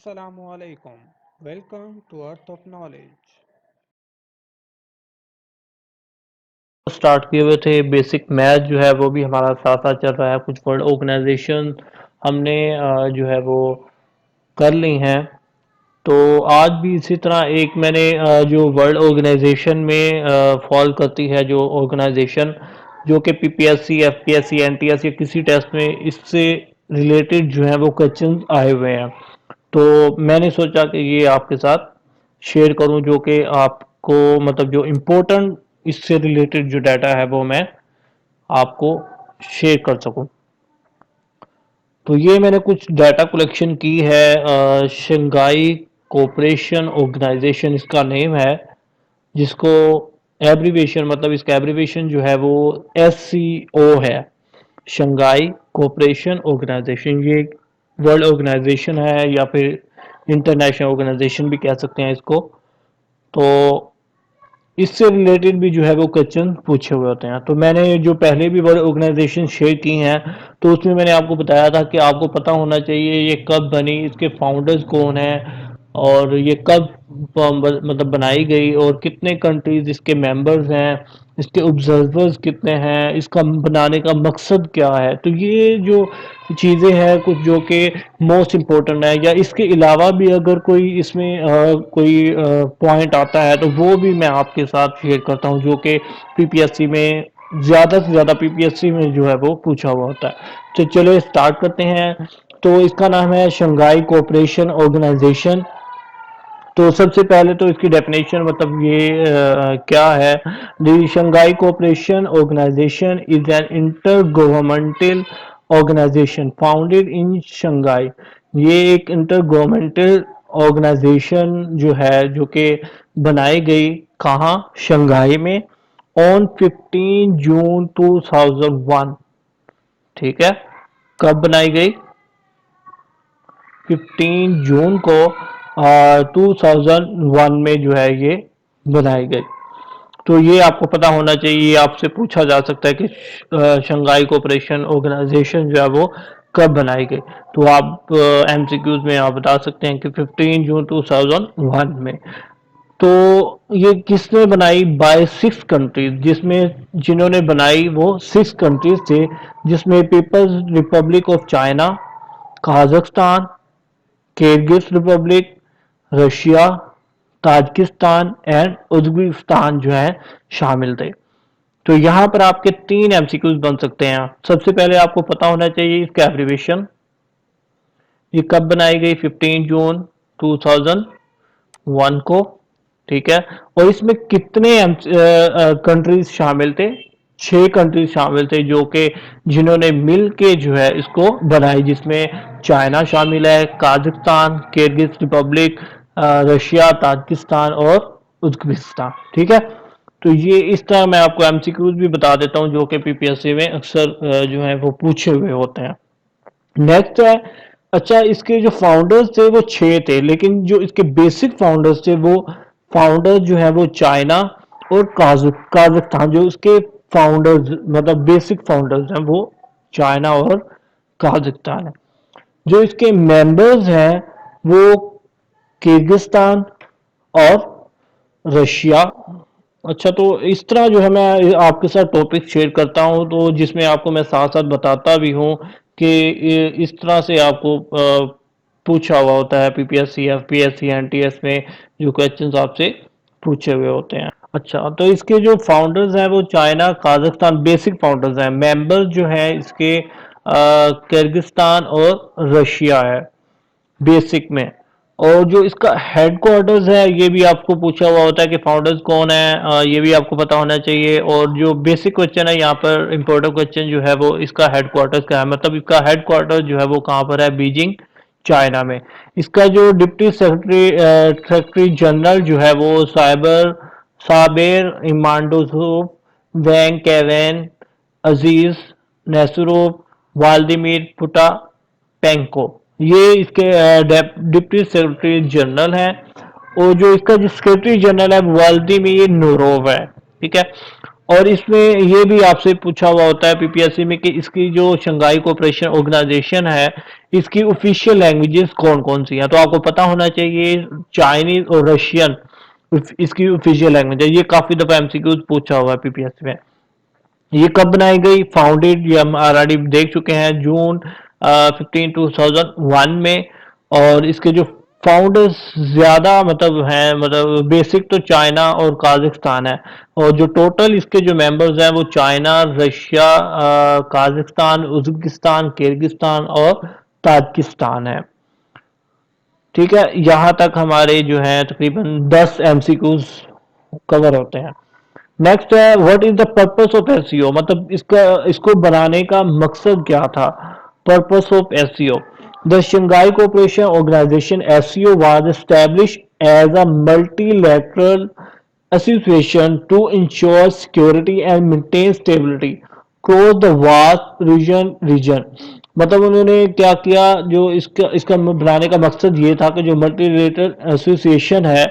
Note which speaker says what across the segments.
Speaker 1: Assalamualaikum. Welcome to Earth of Knowledge.
Speaker 2: Start किए हुए थे बेसिक मैथ जो है वो भी हमारा साथ साथ चल रहा है। कुछ वर्ल्ड ऑर्गेनाइजेशन हमने जो है वो कर ली हैं। तो आज भी इसी तरह एक मैंने जो वर्ल्ड ऑर्गेनाइजेशन में फॉल करती है जो ऑर्गेनाइजेशन जो कि पीपीएससी एफपीएससी एनटीएस या किसी टेस्ट में इससे रिलेटेड जो है वो क्वेश्चन आए हुए हैं। तो मैंने सोचा कि ये आपके साथ शेयर करूं जो कि आपको मतलब जो इम्पोर्टेंट इससे रिलेटेड जो डाटा है वो मैं आपको शेयर कर सकूं। तो ये मैंने कुछ डाटा कलेक्शन की है। शंघाई कोऑपरेशन ऑर्गेनाइजेशन इसका नेम है, जिसको एब्रीवेशन मतलब इसका एब्रीवेशन जो है वो एस सी ओ है। शंघाई कोऑपरेशन ऑर्गेनाइजेशन ये वर्ल्ड ऑर्गेनाइजेशन है या फिर इंटरनेशनल ऑर्गेनाइजेशन भी कह सकते हैं इसको। तो इससे रिलेटेड भी जो है वो क्वेश्चन पूछे हुए होते हैं। तो मैंने जो पहले भी वर्ल्ड ऑर्गेनाइजेशन शेयर की हैं तो उसमें मैंने आपको बताया था कि आपको पता होना चाहिए ये कब बनी, इसके फाउंडर्स कौन हैं और ये कब मतलब बनाई गई और कितने कंट्रीज इसके मेंबर्स हैं, इसके ऑब्जर्वर्स कितने हैं, इसका बनाने का मकसद क्या है। तो ये जो चीज़ें हैं कुछ जो कि मोस्ट इम्पोर्टेंट है, या इसके अलावा भी अगर कोई इसमें कोई पॉइंट आता है तो वो भी मैं आपके साथ शेयर करता हूँ जो कि पीपीएससी में ज़्यादा से ज़्यादा पीपीएससी में जो है वो पूछा हुआ होता है। तो चलो स्टार्ट करते हैं। तो इसका नाम है शंघाई कोऑपरेशन ऑर्गेनाइजेशन। तो सबसे पहले तो इसकी डेफिनेशन मतलब ये क्या है। The Shanghai cooperation organisation is an intergovernmental organisation founded in Shanghai. ये एक इंटर गवर्नमेंटल ऑर्गेनाइजेशन जो है जो कि बनाई गई कहाँ, शंघाई में, ऑन 15 जून 2001। ठीक है, कब बनाई गई? 15 जून को 2001 में जो है ये बनाई गई। तो ये आपको पता होना चाहिए, आपसे पूछा जा सकता है कि शंघाई कोऑपरेशन ऑर्गेनाइजेशन जो है वो कब बनाई गई। तो आप एमसीक्यूज में आप बता सकते हैं कि 15 जून 2001 में। तो ये किसने बनाई? बाय 6 कंट्रीज, जिसमें जिन्होंने बनाई वो 6 कंट्रीज थे, जिसमें People's Republic of China, Kazakhstan, Kyrgyz Republic, Russia, Tajikistan and Uzbekistan जो है शामिल थे। तो यहाँ पर आपके 3 एमसीक्यूज बन सकते हैं। सबसे पहले आपको पता होना चाहिए इसका एब्रीविएशन, ये कब बनाई गई? 15 जून 2001 को। ठीक है, और इसमें कितने कंट्रीज शामिल थे? 6 कंट्रीज शामिल थे जो कि जिन्होंने मिल के जो है इसको बनाई, जिसमें चाइना शामिल है, काजाख्स्तान, किर्गिज रिपब्लिक, रशिया, ताजिकिस्तान और उज्बेकिस्तान। ठीक है, तो ये इस तरह मैं आपको एमसीक्यूज भी बता देता हूँ जो कि पीपीएससी में अक्सर जो है वो पूछे हुए होते हैं। नेक्स्ट है, अच्छा इसके जो फाउंडर्स थे वो 6 थे, लेकिन जो इसके बेसिक फाउंडर्स थे वो फाउंडर्स जो है वो चाइना और काजाख्स्तान, जो उसके फाउंडर्स मतलब बेसिक फाउंडर्स हैं वो चाइना और काजाख्स्तान है। जो इसके मेंबर्स हैं वो किर्गिस्तान और रशिया। अच्छा, तो इस तरह जो है मैं आपके साथ टॉपिक शेयर करता हूँ तो जिसमें आपको मैं साथ साथ बताता भी हूँ कि इस तरह से आपको पूछा हुआ होता है पीपीएससी एफपीएससी एनटीएस में जो क्वेश्चंस आपसे पूछे हुए होते हैं। अच्छा, तो इसके जो फाउंडर्स हैं वो चाइना काजाख्स्तान बेसिक फाउंडर्स हैं। मेंबर्स जो हैं इसके किर्गिस्तान और रशिया है बेसिक में। और जो इसका हेडक्वार्टर्स है ये भी आपको पूछा हुआ होता है कि फाउंडर्स कौन है, ये भी आपको पता होना चाहिए। और जो बेसिक क्वेश्चन है यहाँ पर इम्पोर्टेंट क्वेश्चन जो है वो इसका हेडक्वार्टर्स का है, मतलब इसका हेडक्वार्टर जो है वो कहाँ पर है? बीजिंग, चाइना में। इसका जो डिप्टी सेक्रेटरी जनरल जो है वो साबेर इमांडोसोव, वैंग केवेन, अजीज नेसरोव, वाल्दिमीर पुटा पेंको, ये इसके डिप्टी सेक्रेटरी जनरल हैं। और जो इसका जो सेक्रेटरी जनरल है व्लादिमीर नोरोव है। ठीक है, और इसमें ये भी आपसे पूछा हुआ होता है पीपीएससी में कि इसकी जो शंघाई कोऑपरेशन ऑर्गेनाइजेशन है, इसकी ऑफिशियल लैंग्वेजेस कौन कौन सी हैं। तो आपको पता होना चाहिए चाइनीज और रशियन इसकी ऑफिशियल लैंग्वेज है। ये काफी दफा एमसीक्यूज पूछा हुआ है पीपीएससी में। ये कब बनाई गई, फाउंडेड, ये हम ऑलरेडी देख चुके हैं, जून 15 2001 में। और इसके जो फाउंडर्स ज्यादा मतलब हैं, मतलब बेसिक तो चाइना और काजाकिस्तान है। और जो टोटल इसके जो मेंबर्स हैं वो China, Russia, Kazakhstan, Uzbekistan, Kyrgyzstan और ताजिकिस्तान है। ठीक है, यहाँ तक हमारे जो है तकरीबन 10 एमसीक्यूज कवर होते हैं। नेक्स्ट है what is the purpose of SCO, मतलब इसका इसको बनाने का मकसद क्या था। Purpose of SCO, the Shanghai cooperation organisation SCO was establish as a multilateral association to ensure security and maintain stability cross the vast region. मतलब उन्होंने क्या किया, जो इसका इसका बनाने का मकसद ये था कि जो मल्टीलेटरल एसोसिएशन है,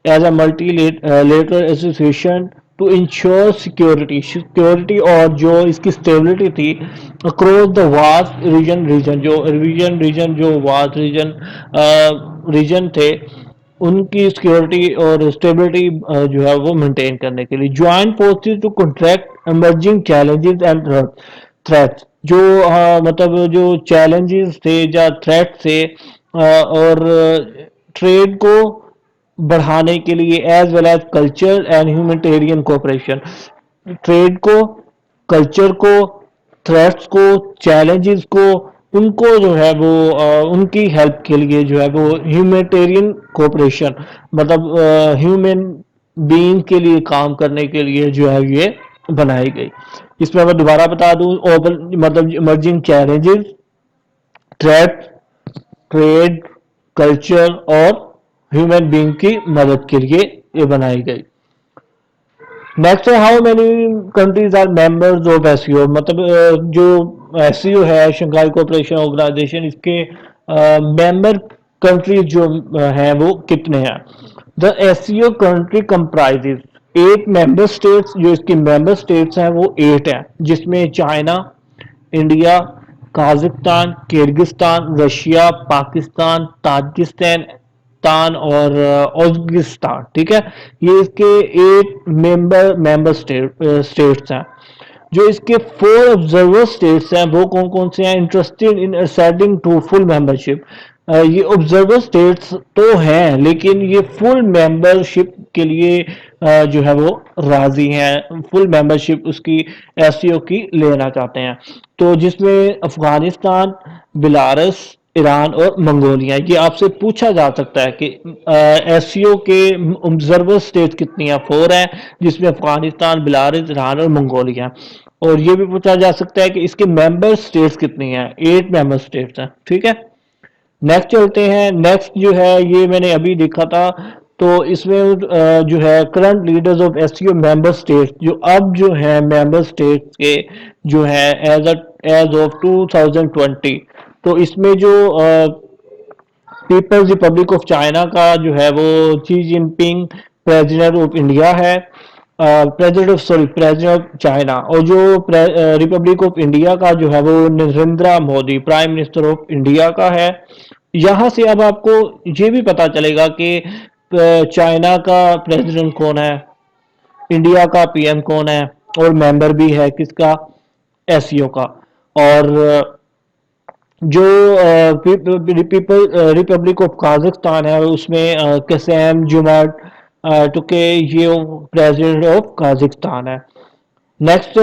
Speaker 2: as a multilateral association to ensure security और जो इसकी स्टेबिलिटी थी अक्रॉस द वास्ट रीजन जो वास्ट रीजन थे, उनकी सिक्योरिटी और स्टेबिलिटी जो है वो मेंटेन करने के लिए। Joint forces to contract emerging challenges and threats, जो मतलब जो चैलेंजेस थे या थ्रेट थे, और ट्रेड को बढ़ाने के लिए, as well as culture and humanitarian cooperation. Trade को, कल्चर को, थ्रेट्स को, चैलेंजेस को, उनको जो है वो उनकी हेल्प के लिए जो है वो ह्यूमैनिटेरियन कोऑपरेशन, मतलब ह्यूमन बीइंग के लिए काम करने के लिए जो है ये बनाई गई। इसमें मैं दोबारा बता दूं, ओपन मतलब emerging challenges, threat, trade, culture और ह्यूमन बीइंग की मदद के लिए ये बनाई गई। नेक्स्ट है how many countries are members of SCO, मतलब जो एससीओ है शंघाई कोऑपरेशन ऑर्गेनाइजेशन, इसके मेंबर कंट्रीज जो हैं वो कितने हैं। The SCO country comprises 8 member states, जो इसकी मेंबर स्टेट्स हैं वो 8 हैं, जिसमें China, India, Kazakhstan, Kyrgyzstan, Russia, Pakistan, Tajikistan तान और उज्बेकिस्तान। ठीक है, ये इसके 8 मेंबर स्टेट्स हैं। जो इसके 4 ऑब्जर्वर स्टेट्स हैं वो कौन कौन से हैं, interested in ascending to full membership. ये ऑब्जर्वर स्टेट्स तो हैं लेकिन ये फुल मेंबरशिप के लिए जो है वो राजी हैं, फुल मेंबरशिप उसकी एससीओ की लेना चाहते हैं। तो जिसमें अफगानिस्तान, बेलारस, ईरान और मंगोलिया। ये आपसे पूछा जा सकता है कि एससीओ के ऑब्जर्वर स्टेट कितनी है, 4 है, जिसमें अफगानिस्तान, बेलारस, ईरान और मंगोलिया। और ये भी पूछा जा सकता है कि इसके मेंबर स्टेट्स कितनी हैं, 8 मेंबर स्टेट्स हैं। ठीक है, नेक्स्ट चलते हैं। नेक्स्ट जो है ये मैंने अभी देखा था, तो इसमें जो है current leaders of SCO member states, जो अब जो है मेंबर स्टेट्स के जो है एज ऑफ 2020। तो इसमें जो पीपल्स रिपब्लिक ऑफ चाइना का जो है वो Xi Jinping president of India है, प्रेसिडेंट ऑफ चाइना। और जो रिपब्लिक ऑफ इंडिया का जो है वो Narendra Modi prime minister of India का है। यहाँ से अब आपको ये भी पता चलेगा कि चाइना का प्रेसिडेंट कौन है, इंडिया का पीएम कौन है, और मेंबर भी है किसका, एससीओ का। और जो पीपल रिपब्लिक ऑफ काजाकिस्तान है उसमें कसैम जुमार्ट टुके ये प्रेसिडेंट ऑफ काजाकिस्तान है। नेक्स्ट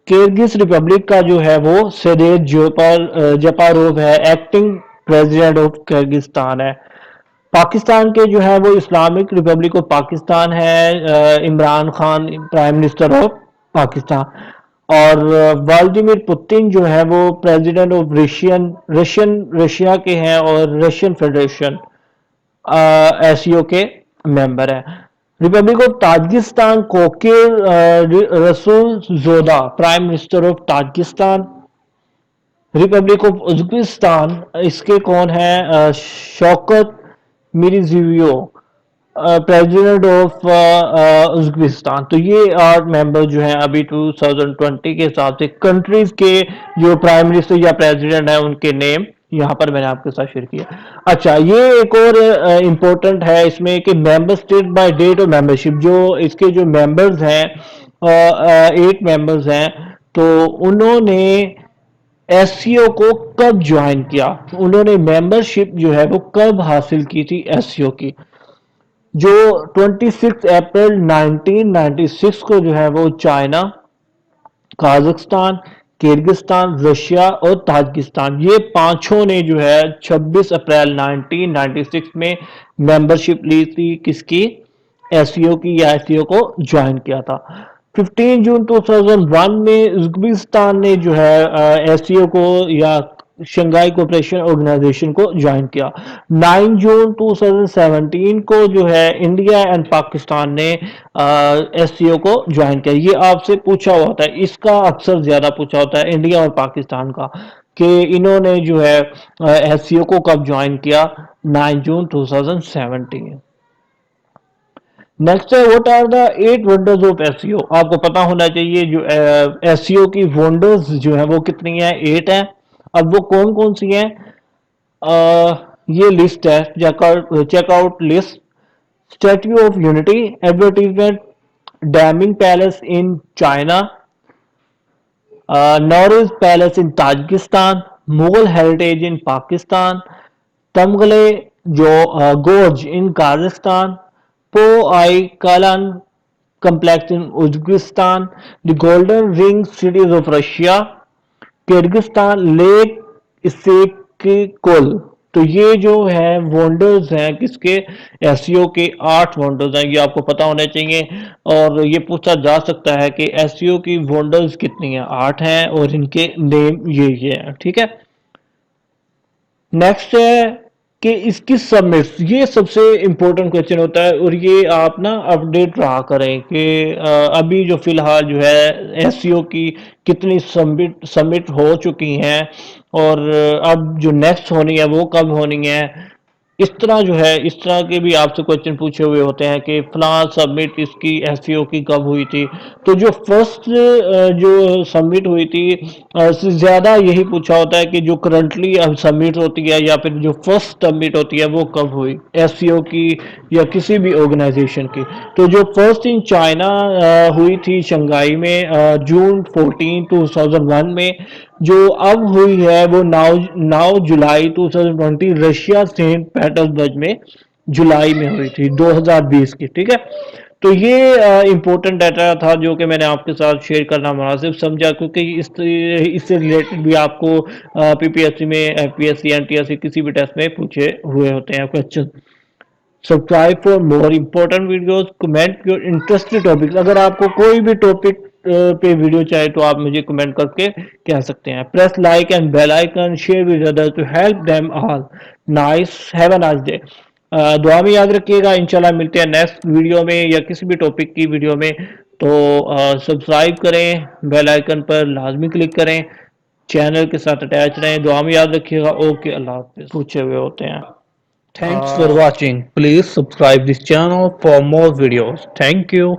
Speaker 2: किर्गिज रिपब्लिक का जो है वो सदेत जपारोव है, एक्टिंग प्रेसिडेंट ऑफ किर्गिस्तान है। पाकिस्तान के जो है वो इस्लामिक रिपब्लिक ऑफ पाकिस्तान है, Imran Khan prime minister of Pakistan. और व्लादिमीर पुतिन जो है वो प्रेसिडेंट ऑफ रशिया के हैं और रशियन फेडरेशन एससीओ के मेंबर है। Republic of Tajikistan Qohir Rasulzoda prime minister of Tajikistan. Republic of Uzbekistan इसके कौन है, Shavkat Mirziyoyev president of Uzbekistan. तो ये 8 मेंबर जो हैं अभी 2020 के हिसाब से कंट्रीज के जो प्राइम मिनिस्टर या प्रेसिडेंट है उनके नेम यहाँ पर मैंने आपके साथ शेयर किया। अच्छा, ये एक और इम्पोर्टेंट है इसमें कि member state by date of membership, जो इसके जो मेंबर्स हैं 8 मेंबर्स हैं, तो उन्होंने एससीओ को कब ज्वाइन किया, उन्होंने मेंबरशिप जो है वो कब हासिल की थी एससीओ की। जो 26 अप्रैल 1996 को जो है वो चाइना, काजाकिस्तान, किर्गिस्तान, रशिया और ताजिकिस्तान, ये पांचों ने जो है 26 अप्रैल 1996 में मेंबरशिप ली थी किसकी, एससीओ की, या एससीओ को ज्वाइन किया था। 15 जून 2001 में उज्बेकिस्तान ने जो है एससीओ को या शंघाई कोऑपरेशन ऑर्गेनाइजेशन को ज्वाइन किया। 9 जून 2017 को जो है इंडिया एंड पाकिस्तान ने एससीओ को ज्वाइन किया। ये आपसे पूछा हुआ था, इसका अक्सर ज्यादा पूछा होता है इंडिया और पाकिस्तान का, कि इन्होंने जो है एससीओ को कब ज्वाइन किया, 9 जून 2017। नेक्स्ट है, what are the 8 wonders of SCO. आपको पता होना चाहिए जो एसईओ की वंडर्स जो है वो कितनी है, 8 है। अब वो कौन कौन सी हैं, ये लिस्ट है, check out list. Statue of Unity, advertisement, Daming Palace in China, Nowruz Palace in Tajikistan, Mughal heritage in Pakistan, Tamgaly जो gorge in Kazakhstan, Po i Kalan complex in Uzbekistan, the Golden Ring cities of Russia, Kyrgyzstan, lake Issyk Kul. तो ये जो है wonders हैं किसके, SCO के 8 wonders हैं, ये आपको पता होने चाहिए। और ये पूछा जा सकता है कि एससीओ की वंडर्स कितनी हैं, 8 हैं और इनके नेम ये हैं, ठीक है। नेक्स्ट है कि इसकी सबमिट्स, ये सबसे इंपॉर्टेंट क्वेश्चन होता है और ये आप ना अपडेट रहा करें कि अभी जो फिलहाल जो है एससीओ की कितनी सबमिट हो चुकी हैं और अब जो नेक्स्ट होनी है वो कब होनी है। इस तरह जो है, इस तरह के भी आपसे क्वेश्चन पूछे हुए होते हैं कि फलां सबमिट इसकी एससीओ की कब हुई थी। तो जो फर्स्ट जो सबमिट हुई थी से ज़्यादा यही पूछा होता है कि जो करंटली अब सबमिट होती है या फिर जो फर्स्ट सबमिट होती है वो कब हुई, एससीओ की या किसी भी ऑर्गेनाइजेशन की। तो जो फर्स्ट इन चाइना हुई थी शंघाई में जून 14 2001 में, जो अब हुई है वो 9 जुलाई 2020 रशिया सेंट पीटर्सबर्ग में जुलाई में हुई थी 2020 की, ठीक है। तो ये इंपॉर्टेंट डाटा था जो कि मैंने आपके साथ शेयर करना मुनासिब समझा, क्योंकि इससे रिलेटेड भी आपको पीपीएससी में, एफपीएससी, एनटीएससी किसी भी टेस्ट में पूछे हुए होते हैं question. Subscribe for more important videos, comment your interested topics. अगर आपको कोई भी टॉपिक पे वीडियो चाहिए तो आप मुझे कमेंट करके कह सकते हैं। Press like and bell icon, share with others to help them all. Nice, have a nice day. दुआ में याद रखिएगा, इंशाल्लाह मिलते हैं नेक्स्ट वीडियो में या किसी भी टॉपिक की वीडियो में। तो सब्सक्राइब करें, बेल आइकन पर लाजमी क्लिक करें, चैनल के साथ अटैच रहें। दुआ में याद रखिएगा। ओके, अल्लाह हाफिज। पूछे हुए होते हैं। Thanks for watching. Please subscribe this channel for more videos. Thank you.